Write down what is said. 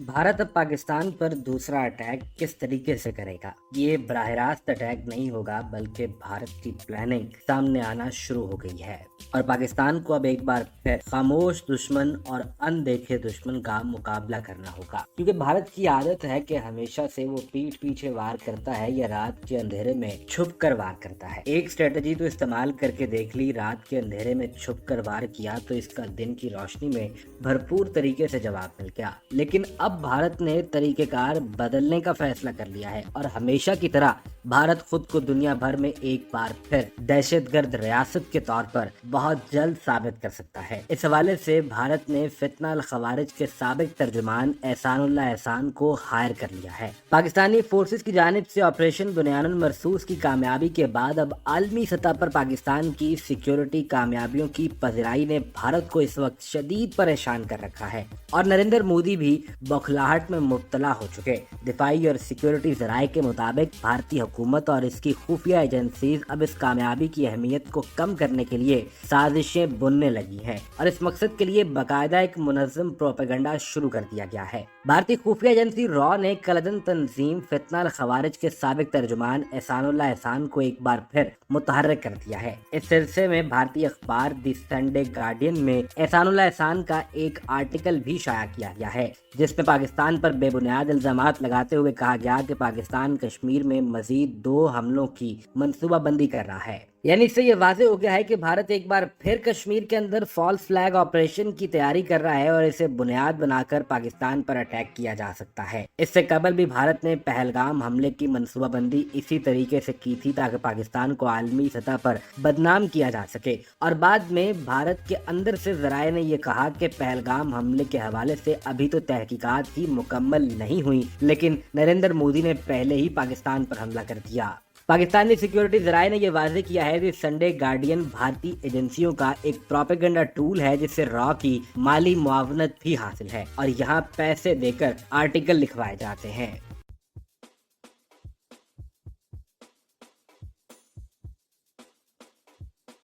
भारत अब पाकिस्तान पर दूसरा अटैक किस तरीके से करेगा? ये براہ راست अटैक नहीं होगा, बल्कि भारत की प्लानिंग सामने आना शुरू हो गई है और पाकिस्तान को अब एक बार फिर खामोश दुश्मन और अनदेखे दुश्मन का मुकाबला करना होगा, क्योंकि भारत की आदत है कि हमेशा से वो पीठ पीछे वार करता है या रात के अंधेरे में छुप कर वार करता है। एक स्ट्रेटजी तो इस्तेमाल करके देख ली, रात के अंधेरे में छुप कर वार किया तो इसका दिन की रोशनी में भरपूर तरीके से जवाब मिल गया। लेकिन अब भारत ने तरीकेकार बदलने का फैसला कर लिया है और हमेशा की तरह भारत खुद को दुनिया भर में एक बार फिर दहशतगर्द रियासत के तौर पर बहुत जल्द साबित कर सकता है। इस हवाले से भारत ने फितना अल खवारिज के साबिक तर्जुमान एहसानुल्लाह एहसान को हायर कर लिया है। पाकिस्तानी फोर्सेस की जानिब से ऑपरेशन बुनियानुल मरसूस की कामयाबी के बाद अब आलमी सतह पर पाकिस्तान की सिक्योरिटी कामयाबियों की पजराई ने भारत को इस वक्त शदीद परेशान कर रखा है और नरेंद्र मोदी भी बौखलाहट में मुब्तला हो चुके। दिफाई और सिक्योरिटी जराये के मुताबिक भारतीय हुकूमत और इसकी खुफिया एजेंसीज अब इस कामयाबी की अहमियत को कम करने के लिए साजिशें बुनने लगी हैं और इस मकसद के लिए बाकायदा एक मुनज़्ज़म प्रोपेगेंडा शुरू कर दिया गया है। भारतीय खुफिया एजेंसी रॉ ने कलदन तंजीम फितना अल खवारिज के साबिक तर्जुमान एहसानुल्लाह एहसान को एक बार फिर मुतहर्रिक कर दिया है। इस सिलसिले में भारतीय अखबार द संडे गार्डियन में एहसानुल्लाह एहसान का एक आर्टिकल भी शाया किया गया है, जिसमें पाकिस्तान पर बेबुनियाद इल्जामात लगाते हुए कहा गया कि पाकिस्तान कश्मीर में मजीद 2 हमलों की मंसूबाबंदी कर रहा है। यानी इससे ये वाज़ेह हो गया है कि भारत एक बार फिर कश्मीर के अंदर फॉल्स फ्लैग ऑपरेशन की तैयारी कर रहा है और इसे बुनियाद बनाकर पाकिस्तान पर अटैक किया जा सकता है। इससे कबल भी भारत ने पहलगाम हमले की मंसूबाबंदी इसी तरीके से की थी ताकि पाकिस्तान को आलमी सतह पर बदनाम किया जा सके और बाद में भारत के अंदर से जराये ने यह कहा कि पहलगाम हमले के हवाले से अभी तो तहकीकात ही मुकम्मल नहीं हुई, लेकिन नरेंद्र मोदी ने पहले ही पाकिस्तान पर हमला कर दिया। पाकिस्तानी सिक्योरिटी जराये ने यह वाज़ेह किया है कि संडे गार्डियन भारतीय एजेंसियों का एक प्रोपेगेंडा टूल है जिससे रॉ की माली मुआवनत भी हासिल है और यहाँ पैसे देकर आर्टिकल लिखवाए जाते हैं।